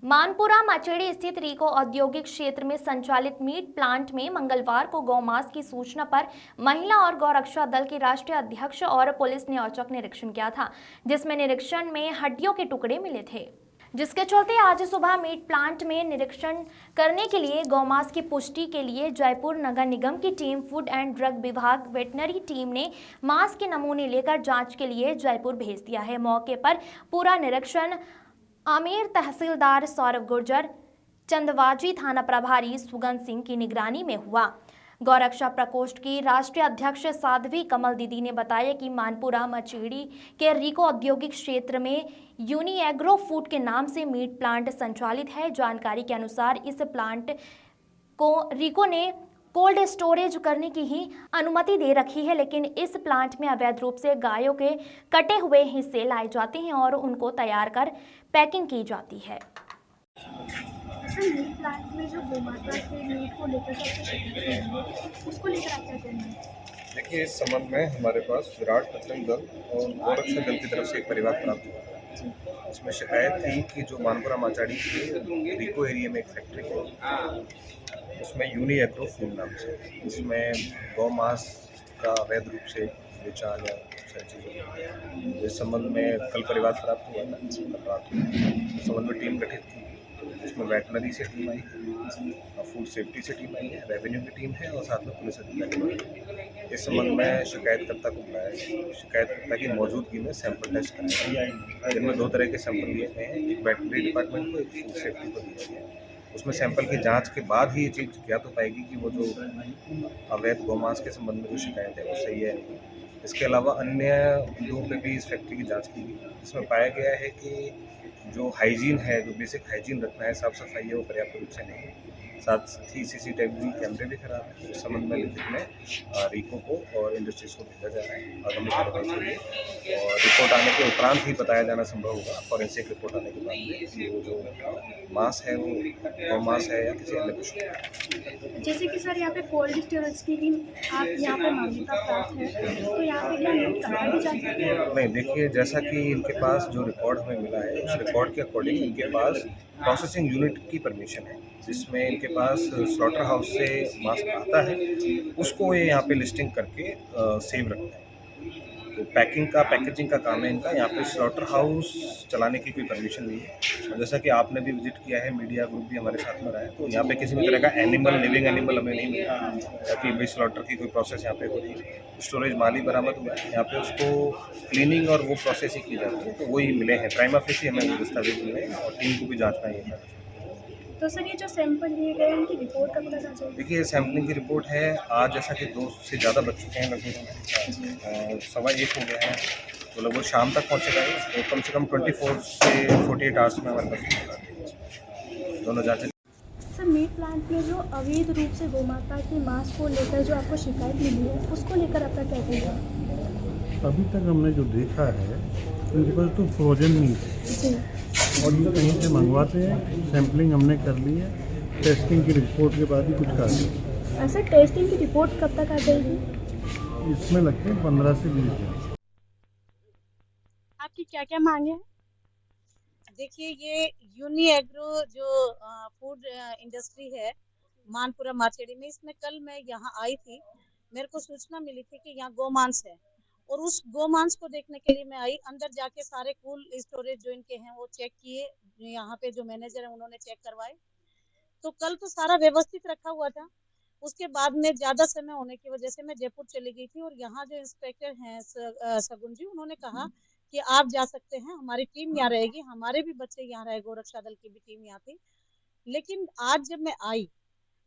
मानपुरा माचेड़ी स्थित रिको औद्योगिक क्षेत्र में संचालित मीट प्लांट में मंगलवार को गौमांस की सूचना पर महिला और गौरक्षा दल की राष्ट्रीय अध्यक्ष और पुलिस ने औचक निरीक्षण किया था, जिसमें निरीक्षण में हड्डियों के टुकड़े मिले थे, जिसके चलते आज सुबह मीट प्लांट में निरीक्षण करने के लिए गौमांस की पुष्टि के लिए जयपुर नगर निगम की टीम, फूड एंड ड्रग विभाग, वेटनरी टीम ने मांस के नमूने लेकर जांच के लिए जयपुर भेज दिया है। मौके पर पूरा निरीक्षण आमेर तहसीलदार सौरभ गुर्जर, चंदवाजी थाना प्रभारी सुगंध सिंह की निगरानी में हुआ। गौरक्षा प्रकोष्ठ की राष्ट्रीय अध्यक्ष साध्वी कमल दीदी ने बताया कि मानपुरा मचेड़ी के रिको औद्योगिक क्षेत्र में यूनिएग्रो फूड के नाम से मीट प्लांट संचालित है। जानकारी के अनुसार इस प्लांट को रिको ने कोल्ड स्टोरेज करने की ही अनुमति दे रखी है, लेकिन इस प्लांट में अवैध रूप से गायों के कटे हुए हिस्से लाए जाते हैं और उनको तैयार कर पैकिंग की जाती है। मीट प्लांट में जो गोमाता के मीट को लेकर उसको लेकर आप क्या करेंगे? देखिए, इस संबंध में हमारे पास विराट बजरंग दल और गौरक्षा दल की तरफ से एक परिवार प्राप्त हुआ। उसमें शिकायत थी कि जो मानपुरा माचाड़ी के रिको एरिया में एक फैक्ट्री है, उसमें यूनी एग्रो फूड नाम से, इसमें गौ मांस का अवैध रूप से बेचा या सारी चीज़ें, इस संबंध में कल परिवार प्राप्त हुआ था। कल रात में इस संबंध में टीम गठित की, इसमें वेटनरी से टीम आई है, फूड सेफ्टी से टीम आई है, रेवेन्यू की टीम है और साथ में पुलिस अधिकारी है। इस संबंध में शिकायतकर्ता को बुलाया है। शिकायतकर्ता की मौजूदगी में सैंपल टेस्ट कराए गए, जिनमें 2 तरह के सैंपल लिए गए हैं, एक वेटनरी डिपार्टमेंट को, एक फूड सेफ्टी को दिया गया। उसमें सैंपल की जांच के बाद ही ये चीज़ क्या तो पाएगी कि वो जो अवैध गौमांस के संबंध में जो शिकायत है वो सही है। इसके अलावा अन्य बिंदुओं पे भी इस फैक्ट्री की जांच की गई, जिसमें पाया गया है कि जो हाइजीन है, जो बेसिक हाइजीन रखना है, साफ़ सफाई है, वो पर्याप्त रूप से नहीं है। साथ ही सीसीटीवी कैमरे भी खराब हैं। इस संबंध में लिखित में रिको को और इंडस्ट्रीज़ को भेजा जा रहा है आगामी कार्रवाई के लिए, और रिपोर्ट आने के उपरांत ही बताया जाना संभव होगा, फॉरेंसिक रिपोर्ट आने के बाद में, कि वो जो मांस है वो गौ मांस है या किसी अन्य पशु का। जैसे कि सर यहाँ पे कोल्ड स्टोरेज की भी आप यहाँ पे मान्यता प्राप्त है, तो यहाँ पे क्या मीट कहा भी जा सकते हैं? नहीं, देखिए, जैसा कि इनके पास जो रिकॉर्ड हमें मिला है, उस रिकॉर्ड के अकॉर्डिंग इनके पास प्रोसेसिंग यूनिट की परमिशन है, जिसमें इनके पास स्लॉटर हाउस से मांस आता है, उसको ये यहाँ पे लिस्टिंग करके सेव रखते हैं। तो पैकेजिंग का काम है इनका। यहाँ पे स्लॉटर हाउस चलाने की कोई परमिशन नहीं है। और जैसा कि आपने भी विजिट किया है, मीडिया ग्रुप भी हमारे साथ में रहा है, तो यहाँ पे किसी भी तरह का लिविंग एनिमल हमें नहीं मिला, ताकि भाई स्लॉटर की कोई प्रोसेस यहाँ पे हो रही है। स्टोरेज माल ही बरामद हुआ है, यहाँ पे उसको क्लीनिंग और वो प्रोसेस ही की जाती है, तो वही मिले हैं। प्राइमा फेसी हमें दस्तावेज मिले हैं और टीम को भी जांचना ही है। तो सर ये जो सैंपल लिए गए हैं, उनकी रिपोर्ट कब तक आ जाएगी? देखिए, सैम्पलिंग की रिपोर्ट है आज, जैसा कि 2 से ज़्यादा बच चुके हैं, लगभग 1:15 हो गया है, तो लगभग शाम तक पहुँचेगा ये। तो कम से कम 24 से 48 आवर्स में हमारे पास दोनों जाँचें। सर मीट प्लांट में जो अवैध रूप से गोमाता के मांस को लेकर जो आपको शिकायत मिली है, उसको लेकर आपका क्या कहना है? अभी तक हमने जो देखा है, उनके पास तो फ्रोजन मीट है जी, और ये कहीं से मंगवाते हैं। सैम्पलिंग हमने कर ली है, टेस्टिंग की रिपोर्ट के बाद ही कुछ कार्य। सर टेस्टिंग की रिपोर्ट कब तक आ जाएगी? इसमें लगते हैं 15 से 20 दिन। आपकी क्या क्या मांगे हैं? देखिए, ये यूनी एग्रो जो फूड इंडस्ट्री है मानपुरा मार्केट में, इसमें कल मैं यहाँ आई थी, मेरे को सूचना मिली थी कि यहाँ गोमांस है, और उस गोमांस को देखने के लिए मैं आई। अंदर जाके सारे कोल्ड स्टोरेज जो इनके हैं वो चेक किए, यहाँ पे जो मैनेजर है उन्होंने चेक करवाए। तो कल तो सारा व्यवस्थित रखा हुआ था। उसके बाद में ज्यादा समय होने की वजह से मैं जयपुर चली गई थी, और यहाँ जो इंस्पेक्टर हैं सगुन जी, उन्होंने कहा कि आप जा सकते हैं, हमारी टीम यहाँ रहेगी। हमारे भी बच्चे यहाँ रहे, गौरक्षा दल की भी टीम यहाँ थी। लेकिन आज जब मैं आई,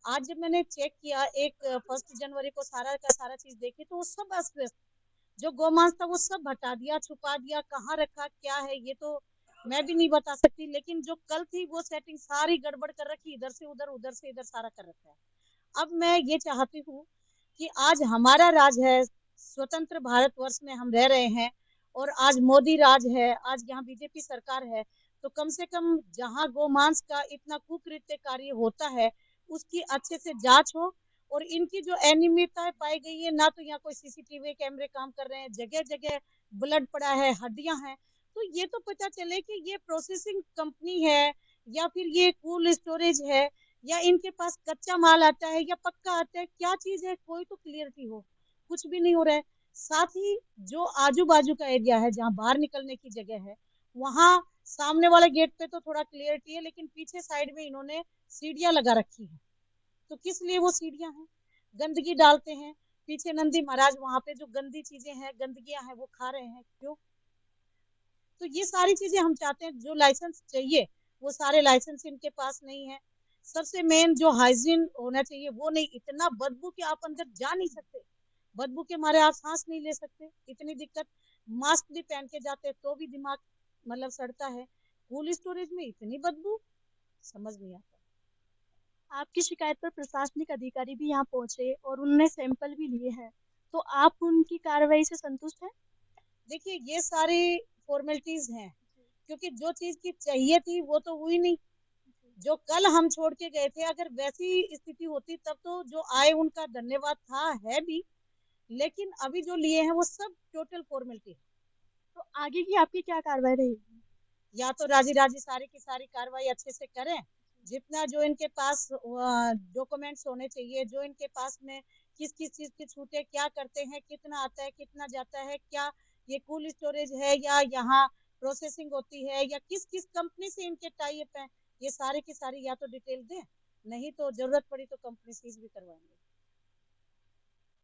आज जब मैंने चेक किया, 1 जनवरी को सारा का सारा चीज देखी, तो वो सब अस्त व्यस्त, जो गोमांस था वो सब हटा दिया, छुपा दिया, कहाँ रखा क्या है ये तो मैं भी नहीं बता सकती। लेकिन जो कल थी वो सेटिंग सारी गड़बड़ कर रखी, इधर से उधर, उधर से इधर सारा कर रखा है। अब मैं ये चाहती हूँ कि आज हमारा राज है, स्वतंत्र भारतवर्ष में हम रह रहे हैं, और आज मोदी राज है, आज यहाँ बीजेपी सरकार है, तो कम से कम जहाँ गोमांस का इतना कुकृत्य कार्य होता है उसकी अच्छे से जांच हो। और इनकी जो अनियमितताएं पाई गई है, ना तो यहाँ कोई सीसीटीवी कैमरे काम कर रहे हैं, जगह जगह ब्लड पड़ा है, हड्डियां हैं, तो ये तो पता चले कि ये प्रोसेसिंग कंपनी है या फिर ये कोल्ड स्टोरेज है, या इनके पास कच्चा माल आता है या पक्का आता है, क्या चीज है, कोई तो क्लियरिटी हो। कुछ भी नहीं हो रहा है। साथ ही जो आजू बाजू का एरिया है जहाँ बाहर निकलने की जगह है, वहां सामने वाले गेट पे तो थोड़ा क्लियरिटी है, लेकिन पीछे साइड में इन्होंने सीढ़ियां लगा रखी है। तो किस लिए वो सीढ़ियां हैं? गंदगी डालते हैं। पीछे नंदी महाराज वहां पे जो गंदी चीजें हैं, गंदगियां हैं, वो खा रहे हैं, क्यों? तो ये सारी चीजें हम चाहते हैं, जो लाइसेंस चाहिए वो सारे लाइसेंस इनके पास नहीं है। सबसे मेन जो हाइजीन होना चाहिए वो नहीं, इतना बदबू कि आप अंदर जा नहीं सकते, बदबू के मारे आप सांस नहीं ले सकते, इतनी दिक्कत। मास्क भी पहन के जाते तो भी दिमाग मतलब सड़ता है। कोल्ड स्टोरेज में इतनी बदबू, समझ नहीं आता। आपकी शिकायत पर प्रशासनिक अधिकारी भी यहाँ पहुंचे और उन्होंने सैंपल भी लिए हैं, तो आप उनकी कार्रवाई से संतुष्ट हैं? देखिए ये सारी फॉर्मेलिटीज हैं, क्योंकि जो चीज की चाहिए थी वो तो हुई नहीं। जो कल हम छोड़ के गए थे, अगर वैसी स्थिति होती तब तो जो आए उनका धन्यवाद था, है भी, लेकिन अभी जो लिए हैं वो सब टोटल फॉर्मेलिटी है। तो आगे की आपकी क्या कार्रवाई रहेगी? या तो राजी राजी सारी की सारी कार्रवाई अच्छे से करें, जितना जो इनके पास डॉक्यूमेंट्स होने चाहिए, जो इनके पास में किस किस चीज की छूटे, क्या करते हैं, कितना आता है, कितना जाता है, क्या ये कोल्ड स्टोरेज है या यहाँ प्रोसेसिंग होती है, या किस किस कंपनी से इनके टाई अप है, ये सारी की सारी या तो डिटेल दें, नहीं तो जरूरत पड़ी तो कंपनी सीज भी करवाएंगे।